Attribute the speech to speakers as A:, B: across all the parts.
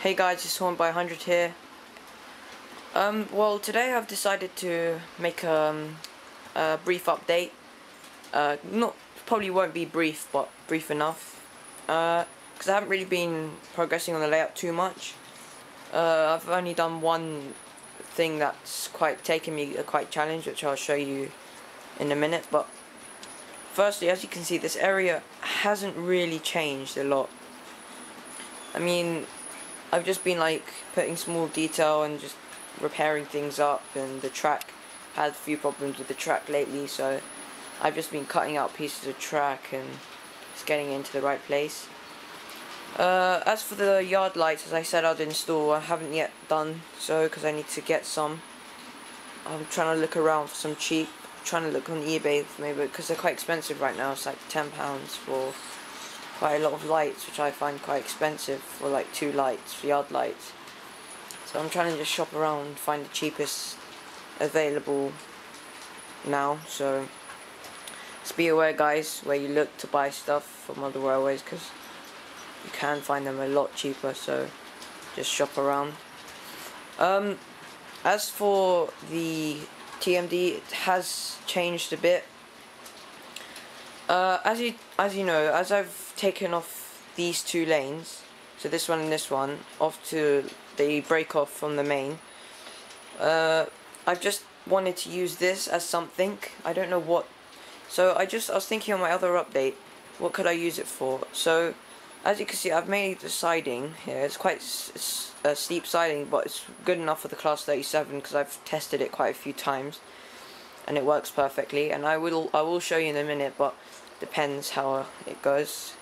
A: Hey guys, it's hornby 100 here. Well, today I've decided to make a brief update. Not probably won't be brief, but brief enough. Because I haven't really been progressing on the layout too much. I've only done one thing that's quite taken me a quite challenge, which I'll show you in a minute. But firstly, as you can see, this area hasn't really changed a lot. I mean, I've just been like putting small detail and just repairing things up, and the track had a few problems with the track lately, so I've just been cutting out pieces of track and just getting it into the right place. As for the yard lights, as I said I'd install, I haven't yet done so because I need to get some. I'm trying to look around for some cheap, trying to look on eBay for maybe, because they're quite expensive right now. It's like £10 for quite a lot of lights, which I find quite expensive for like 2 lights, yard lights. So I'm trying to just shop around and find the cheapest available now. So just be aware, guys, where you look to buy stuff from other railways, because you can find them a lot cheaper, so just shop around. As for the TMD, it has changed a bit. As you know, as I've taken off these 2 lanes, so this one and this one, off to the break off from the main, I've just wanted to use this as something. I don't know what. So I was thinking on my other update, what could I use it for? So as you can see, I've made the siding here. It's quite a steep siding, but it's good enough for the Class 37 because I've tested it quite a few times, and it works perfectly. And I will show you in a minute, but depends how it goes.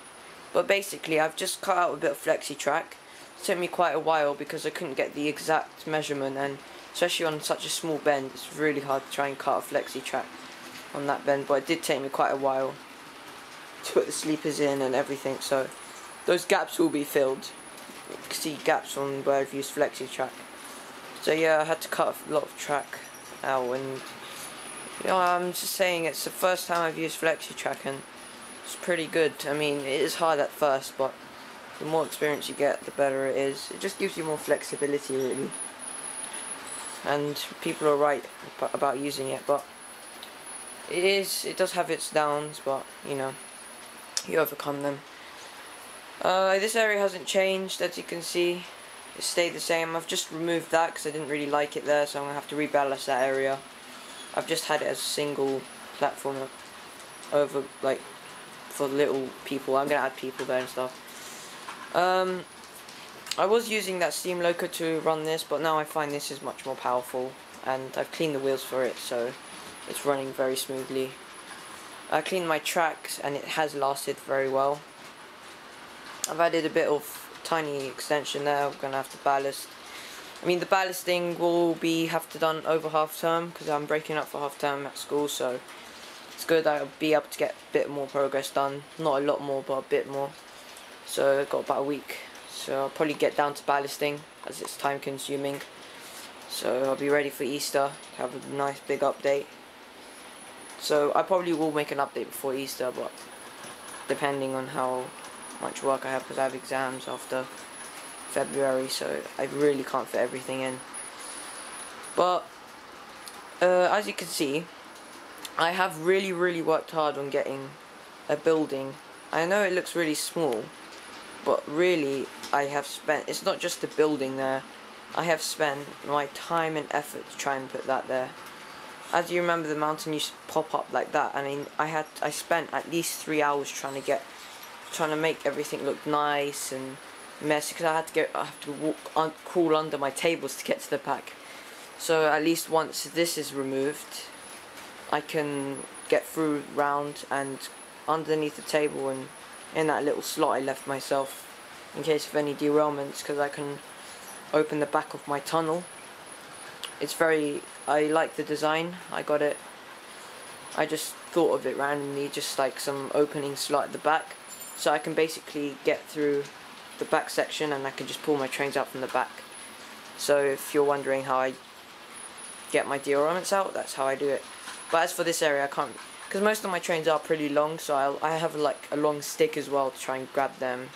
A: But basically, I've just cut out a bit of flexi track. It took me quite a while because I couldn't get the exact measurement, and especially on such a small bend, it's really hard to try and cut a flexi track on that bend. But it did take me quite a while to put the sleepers in and everything, so those gaps will be filled. You can see gaps on where I've used flexi track. So yeah, I had to cut a lot of track out, and you know, I'm just saying, it's the first time I've used flexi track and it's pretty good. I mean, it is hard at first, but the more experience you get, the better it is. It just gives you more flexibility, really. And people are right about using it, but it does have its downs, but you know, you overcome them. This area hasn't changed, as you can see. It stayed the same. I've just removed that because I didn't really like it there, so I'm going to have to reballast that area. I've just had it as a single platform over, like, for little people. I'm going to add people there and stuff. I was using that steam loco to run this, but now I find this is much more powerful, and I've cleaned the wheels for it, so it's running very smoothly. I cleaned my tracks and it has lasted very well. I've added a bit of tiny extension there. I'm going to have to ballast. I mean, the ballasting will have to done over half term because I'm breaking up for half term at school, so it's good that I'll be able to get a bit more progress done. Not a lot more, but a bit more. So I've got about a week, so I'll probably get down to ballasting as it's time consuming. So I'll be ready for Easter, have a nice big update. So I probably will make an update before Easter, but depending on how much work I have, because I have exams after February, so I really can't fit everything in. But as you can see, I have really worked hard on getting a building. I know it looks really small, but really I have spent, it's not just the building there, I have spent my time and effort to try and put that there. As you remember, the mountain used to pop up like that. I mean, I spent at least 3 hours trying to make everything look nice and messy, because I have to crawl under my tables to get to the back. So at least once this is removed, I can get through round and underneath the table and in that little slot I left myself in case of any derailments, because I can open the back of my tunnel. I like the design. I just thought of it randomly, just like some opening slot at the back, so I can basically get through the back section and I can just pull my trains out from the back. So if you're wondering how I get my derailments out, that's how I do it. But as for this area, I can't, because most of my trains are pretty long, so I have like a long stick as well to try and grab them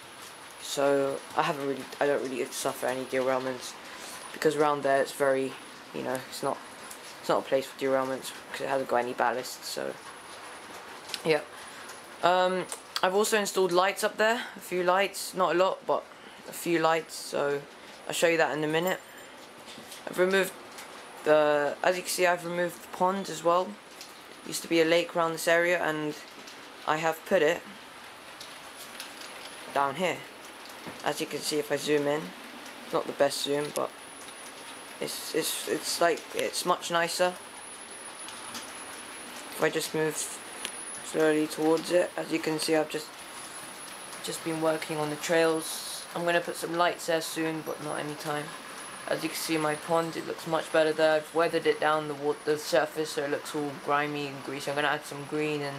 A: so I don't really suffer any derailments, because around there it's very, you know, it's not a place for derailments because it hasn't got any ballast. So yeah. I've also installed lights up there, a few lights, not a lot, but a few lights, so I'll show you that in a minute. I've removed as you can see, I've removed the pond as well. Used to be a lake around this area, and I have put it down here. As you can see, if I zoom in, it's not the best zoom, but it's much nicer. If I just move slowly towards it, as you can see, I've just been working on the trails. I'm gonna put some lights there soon, but not anytime. As you can see, my pond, it looks much better there. I've weathered it down the surface, so it looks all grimy and greasy. I'm gonna add some green and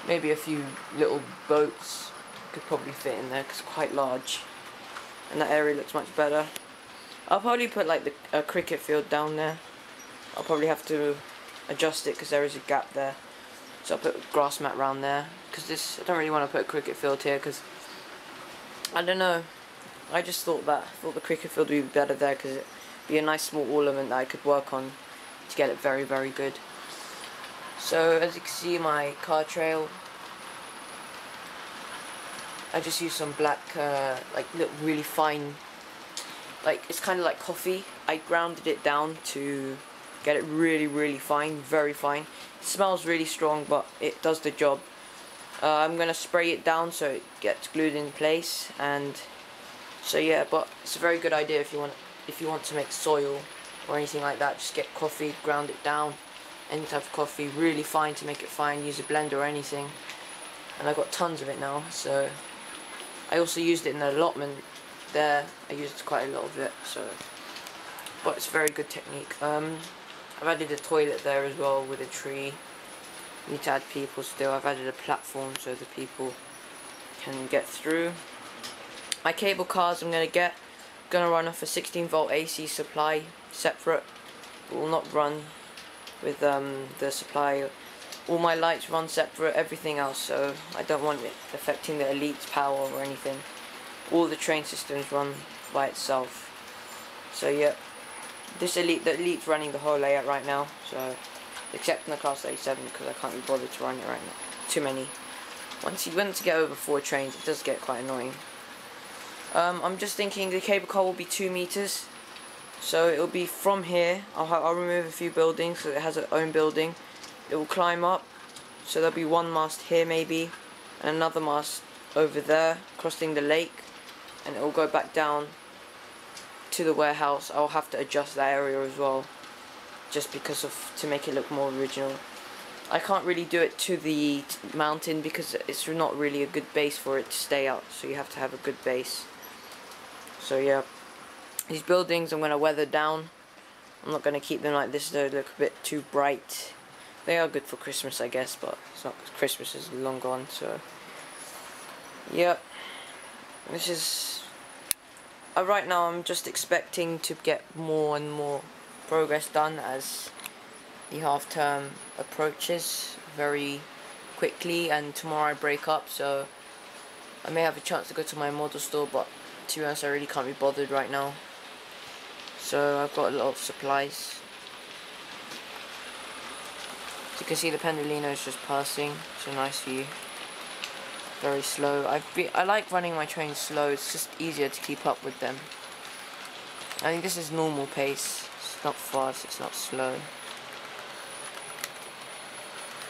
A: maybe a few little boats could probably fit in there because it's quite large, and that area looks much better. I'll probably put like a cricket field down there. I'll probably have to adjust it because there is a gap there, so I'll put a grass mat around there, because I don't really want to put a cricket field here because I don't know, I just thought the cricket field would be better there because it'd be a nice small ornament that I could work on to get it very, very good. So as you can see, my car trail, I just used some black, like little really fine, like it's kind of like coffee. I grounded it down to get it really, really fine, very fine. It smells really strong, but it does the job. I'm gonna spray it down so it gets glued in place, and so yeah. But it's a very good idea if you want to make soil or anything like that. Just get coffee, ground it down, any type of coffee, really fine to make it fine. Use a blender or anything, and I've got tons of it now. So I also used it in the allotment there. I used quite a lot of it. So, but it's a very good technique. I've added a toilet there as well with a tree. Need to add people still. I've added a platform so the people can get through. My cable cars I'm gonna run off a 16-volt AC supply separate. It will not run with the supply. All my lights run separate, everything else, so I don't want it affecting the Elite's power or anything. All the train systems run by itself. So yeah, the Elite's running the whole layout right now, so except in the Class 87 because I can't be bothered to run it right now. Too many. Once you get over 4 trains, it does get quite annoying. I'm just thinking the cable car will be 2 meters, so it will be from here. I'll remove a few buildings so it has its own building. It will climb up, so there'll be one mast here maybe, and another mast over there crossing the lake, and it will go back down to the warehouse. I'll have to adjust that area as well, just because to make it look more original. I can't really do it to the mountain because it's not really a good base for it to stay out, so you have to have a good base. So yeah, these buildings I'm going to weather down. I'm not going to keep them like this, they look a bit too bright. They are good for Christmas, I guess, but it's not, because Christmas is long gone. So yep, this is right now. I'm just expecting to get more and more progress done as the half-term approaches very quickly, and tomorrow I break up, so I may have a chance to go to my model store, but to be honest I really can't be bothered right now. So I've got a lot of supplies. As you can see, the Pendolino is just passing. It's a nice view. Very slow. I like running my trains slow. It's just easier to keep up with them. I think this is normal pace. It's not fast, it's not slow.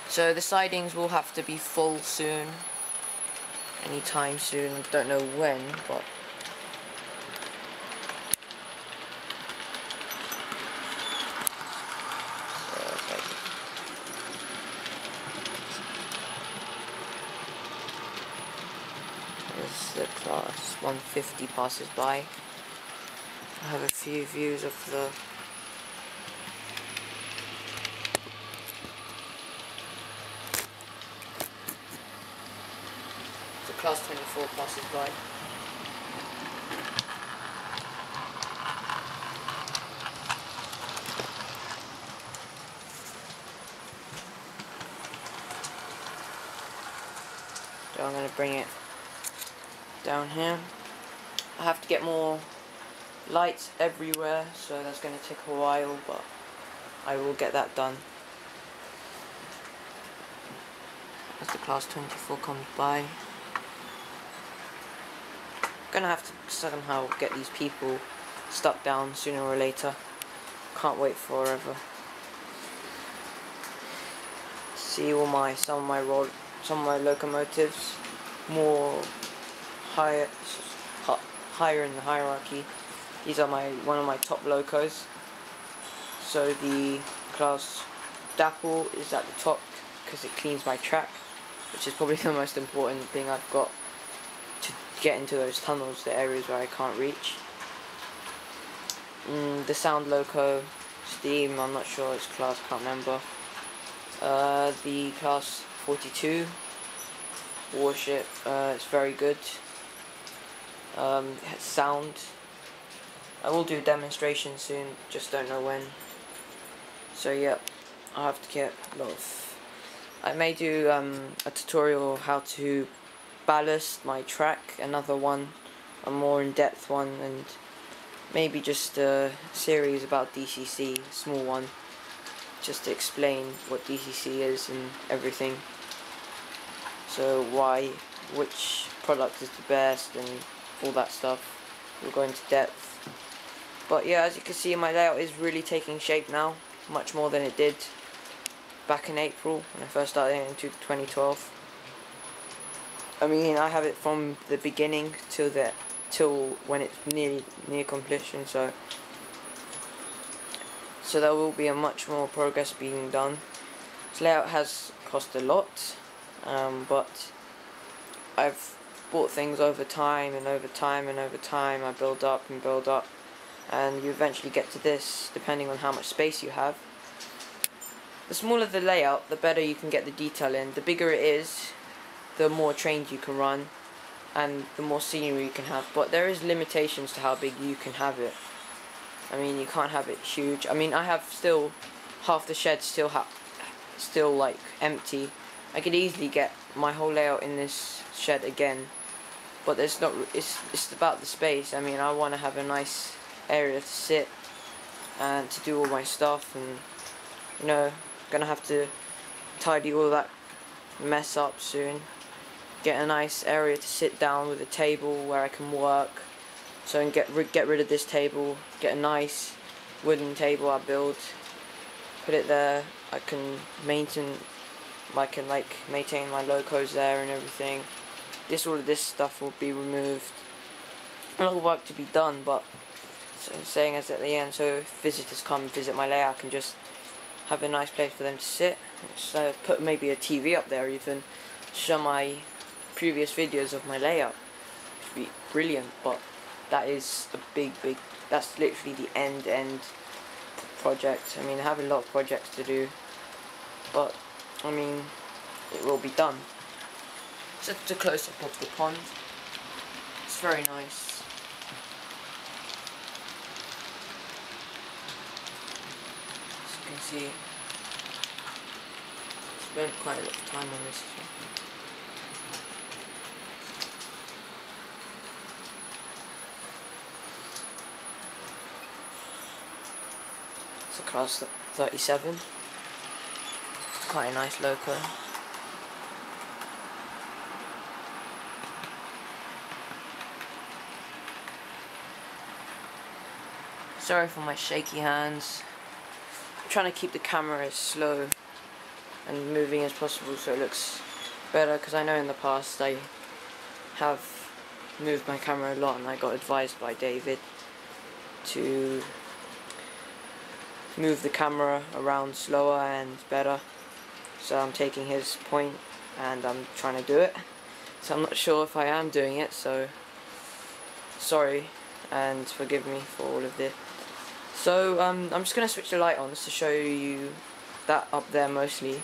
A: So the sidings will have to be full soon. Anytime soon. I don't know when, but as the class 150 passes by, I have a few views of the class 24 passes by. So I'm going to bring it down here. I have to get more lights everywhere, so that's going to take a while, but I will get that done. As the class 24 comes by, I'm going to have to somehow get these people stuck down sooner or later. Can't wait forever. See all some of my locomotives, more higher in the hierarchy. These are one of my top locos. So the class Dapple is at the top because it cleans my track, which is probably the most important thing I've got to get into those tunnels, the areas where I can't reach. The Sound Loco, Steam, I'm not sure its class, can't remember. The class 42 Warship, it's very good. It has sound. I will do a demonstration soon, just don't know when. So yeah, I have to get a lot of... I may do a tutorial how to ballast my track, another one, a more in-depth one, and maybe just a series about DCC, a small one, just to explain what DCC is and everything. So which product is the best and all that stuff. We'll go into depth. But yeah, as you can see, my layout is really taking shape now, much more than it did back in April when I first started into 2012. I mean, I have it from the beginning till when it's near completion, so there will be a much more progress being done. This layout has cost a lot, but I've bought things over time and over time and over time. I build up and build up, and you eventually get to this, depending on how much space you have. The smaller the layout, the better you can get the detail in. The bigger it is, the more trains you can run, and the more scenery you can have. But there is limitations to how big you can have it. I mean, you can't have it huge. I mean, I have still half the shed still like empty. I could easily get my whole layout in this shed again, but there's not. It's about the space. I mean, I want to have a nice area to sit and to do all my stuff, and you know, gonna have to tidy all that mess up soon. Get a nice area to sit down with a table where I can work. So and get rid of this table. Get a nice wooden table I build. Put it there. I can maintain my locos there and everything. All of this stuff will be removed. A lot of work to be done, but saying as at the end, so if visitors come and visit my layout, I can just have a nice place for them to sit. So put maybe a TV up there, even show my previous videos of my layout. It'd be brilliant, but that is a big, that's literally the end project. I mean, I have a lot of projects to do, but I mean, it will be done. Just a close-up of the pond. It's very nice. As you can see, spent quite a lot of time on this. It's a class 37. Quite a nice loco. Sorry for my shaky hands. I'm trying to keep the camera as slow and moving as possible so it looks better, because I know in the past I have moved my camera a lot and I got advised by David to move the camera around slower and better. So I'm taking his point and I'm trying to do it. So I'm not sure if I am doing it, so sorry and forgive me for all of this. So I'm just going to switch the light on to show you that up there mostly.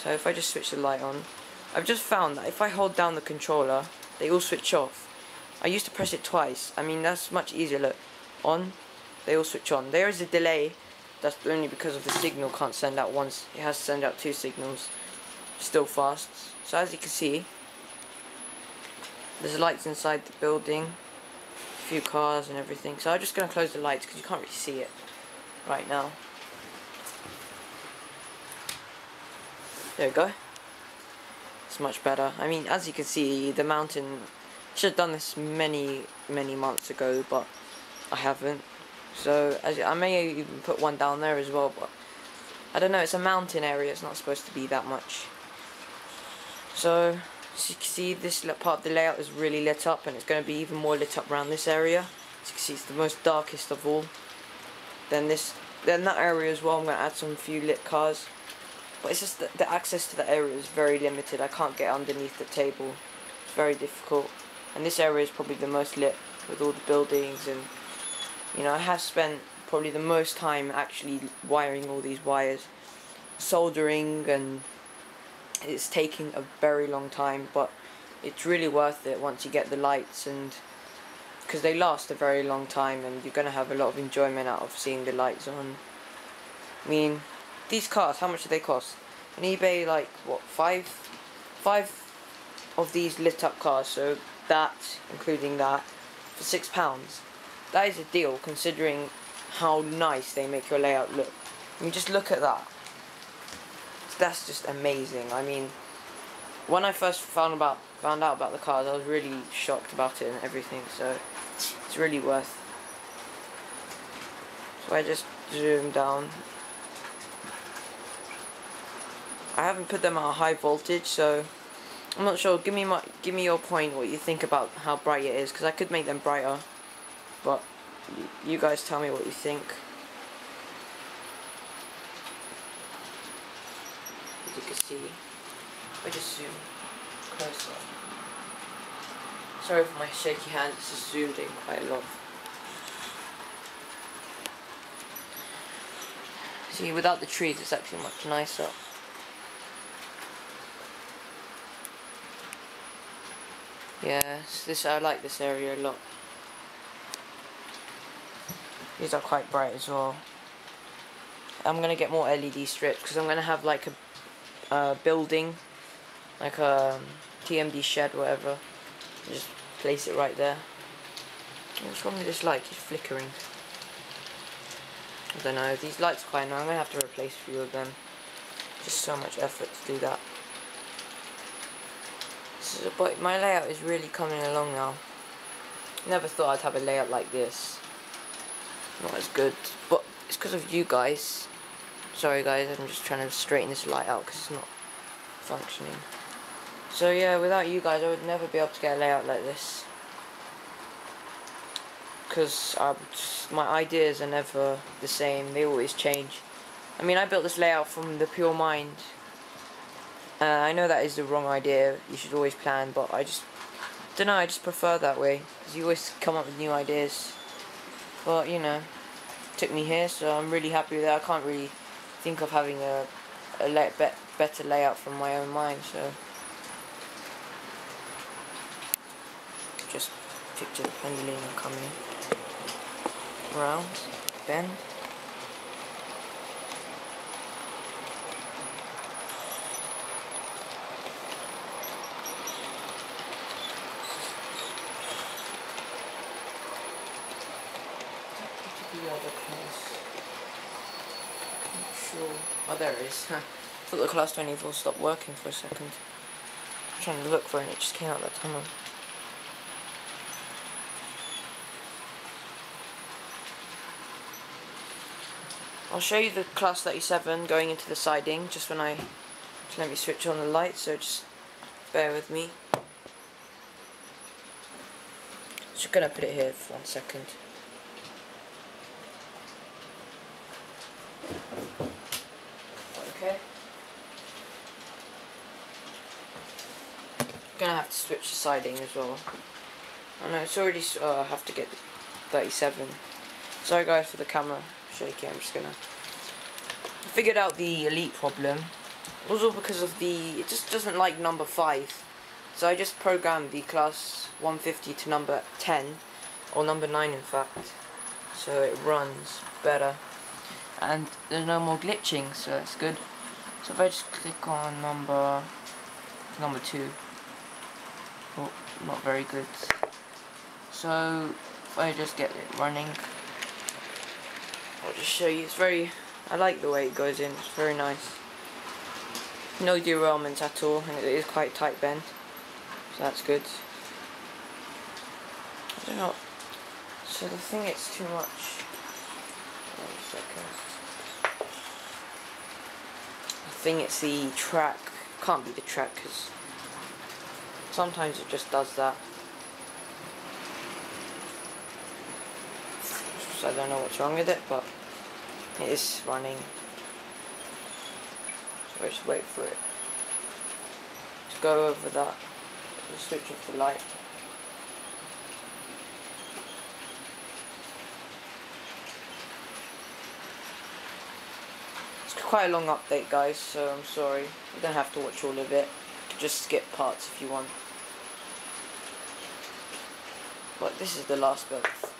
A: So if I just switch the light on, I've just found that if I hold down the controller, they all switch off. I used to press it twice. I mean, that's much easier. Look, on, they all switch on. There is a delay. That's only because of the signal can't send out once. It has to send out 2 signals. Still fast. So as you can see, There's lights inside the building, a few cars and everything. So I'm just going to close the lights because you can't really see it right now. There we go. It's much better. I mean, as you can see, the mountain, should have done this many months ago, but I haven't. So I may even put one down there as well, but I don't know, it's a mountain area, it's not supposed to be that much. So as you can see, this part of the layout is really lit up, and it's going to be even more lit up around this area. As you can see, it's the most darkest of all. Then that area as well, I'm going to add some few lit cars. But it's just that the access to the area is very limited. I can't get underneath the table. It's very difficult. And this area is probably the most lit with all the buildings, and you know, I have spent probably the most time actually wiring all these wires, soldering, and it's taking a very long time, but it's really worth it once you get the lights, and because they last a very long time and you're going to have a lot of enjoyment out of seeing the lights on. I mean, these cars, how much do they cost? On eBay, like, what, five of these lit up cars, so that, including that, for £6. That is a deal, considering how nice they make your layout look. I mean, just look at that. That's just amazing. I mean, when I first found out about the cars, I was really shocked about it and everything, so it's really worth. So I just zoom down. I haven't put them at a high voltage, so I'm not sure. Give me your point, what you think about how bright it is, because I could make them brighter, but you guys tell me what you think. As you can see, I just zoom closer. Sorry for my shaky hand, it's just zoomed in quite a lot. See, without the trees, it's actually much nicer. Yeah, I like this area a lot. These are quite bright as well. I'm gonna get more LED strips because I'm gonna have like a building, like a TMD shed, whatever. Just place it right there. What's wrong with this light? It's flickering. I don't know. These lights are quite annoying. I'm gonna have to replace a few of them. Just so much effort to do that. But my layout is really coming along now. Never thought I'd have a layout like this. Not as good, but it's because of you guys. Sorry guys, I'm just trying to straighten this light out because it's not functioning. So yeah, without you guys I would never be able to get a layout like this. Because my ideas are never the same, they always change. I mean, I built this layout from the pure mind. I know that is the wrong idea, you should always plan, but I just don't know, I just prefer that way, because you always come up with new ideas. But you know, it took me here, so I'm really happy with that. I can't really think of having a better layout from my own mind, so just picture the pendulum coming around, bend. The other class. I'm not sure. Oh, there it is. I thought the class 24 stopped working for a second. I'm trying to look for it and it just came out that tunnel. I'll show you the class 37 going into the siding just when let me switch on the light, so just bear with me. Just gonna put it here for 1 second. Okay. Gonna have to switch the siding as well. I know it's already. I have to get 37. Sorry guys for the camera shaky. I'm just gonna. I figured out the elite problem. It was all because of it just doesn't like number 5. So I just programmed the class 150 to number 10, or number 9 in fact. So it runs better. And there's no more glitching, so that's good. So if I just click on number 2, oh, not very good. So if I just get it running, I'll just show you. It's very, I like the way it goes in, it's very nice. No derailments at all, and it is quite tight bend, so that's good. I don't know, so the thing it's too much. 1 second. I think it's the track, can't be the track because sometimes it just does that. So I don't know what's wrong with it, but it is running. So I just wait for it to go over that. Just switch off the light. It's quite a long update, guys, so I'm sorry. You don't have to watch all of it. Just skip parts if you want. But this is the last bit of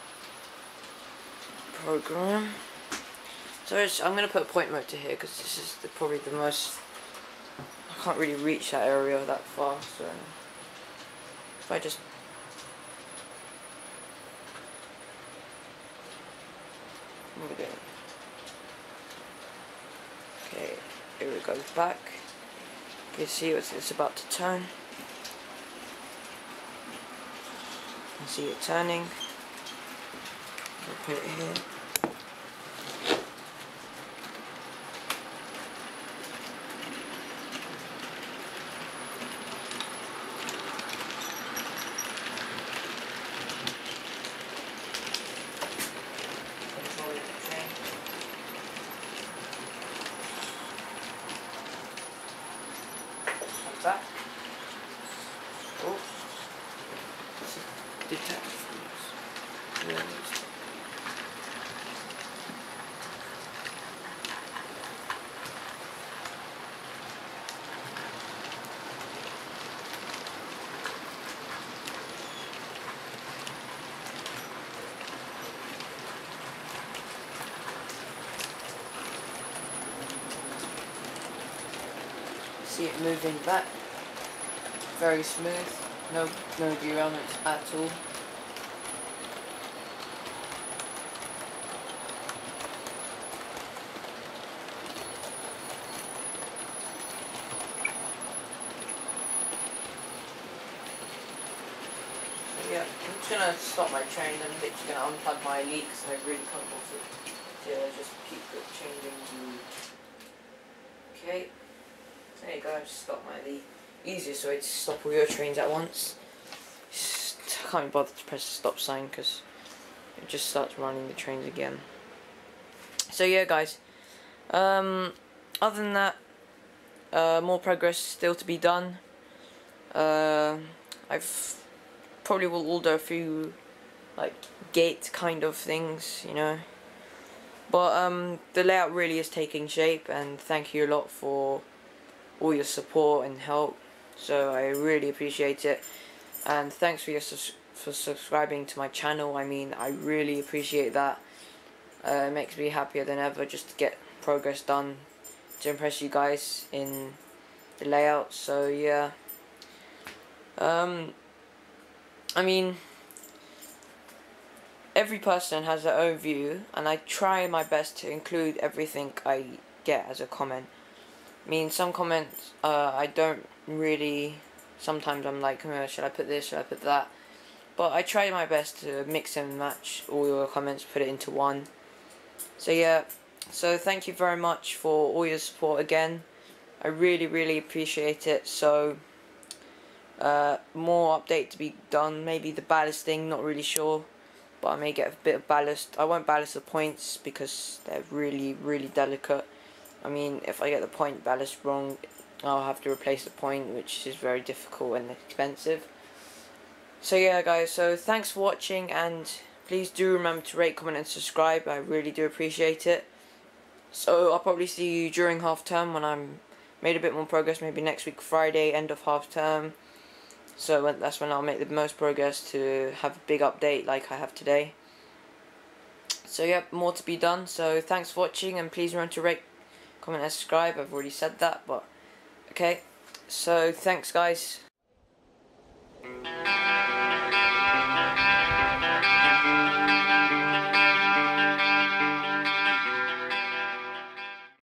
A: program. So I'm going to put a point motor here because this is probably the most. I can't really reach that area that far, so if I just what are we doing? Okay, here it goes back. You can see it's about to turn. You can see it turning. I'll put it here. Back. Oh, detach. See it moving back, very smooth, no derailments at all. So yeah, I'm just gonna stop my train and I'm literally gonna unplug my lead because I really can't afford to just keep it changing. Okay. There you go, I just stopped my lead. Easiest way to stop all your trains at once. I can't be bothered to press the stop sign because it just starts running the trains again. So yeah, guys. Other than that, more progress still to be done. I've probably will order a few like gate kind of things, you know. But the layout really is taking shape, and thank you a lot for all your support and help, so I really appreciate it, and thanks for subscribing to my channel. I mean, I really appreciate that. It makes me happier than ever just to get progress done to impress you guys in the layout. So yeah, I mean, every person has their own view, and I try my best to include everything I get as a comment. I mean, some comments I don't really, sometimes I'm like, should I put this, should I put that? But I try my best to mix and match all your comments, put it into one. So yeah, so thank you very much for all your support again. I really appreciate it. So more update to be done, maybe the ballast thing, not really sure. But I may get a bit of ballast. I won't ballast the points because they're really delicate. I mean, if I get the point ballast wrong, I'll have to replace the point, which is very difficult and expensive. So yeah, guys, so thanks for watching, and please do remember to rate, comment and subscribe. I really do appreciate it. So I'll probably see you during half term when I'm made a bit more progress, maybe next week Friday, end of half term. So that's when I'll make the most progress to have a big update like I have today. So yeah, more to be done. So thanks for watching, and please remember to rate, comment and subscribe. I've already said that, but okay. So thanks, guys.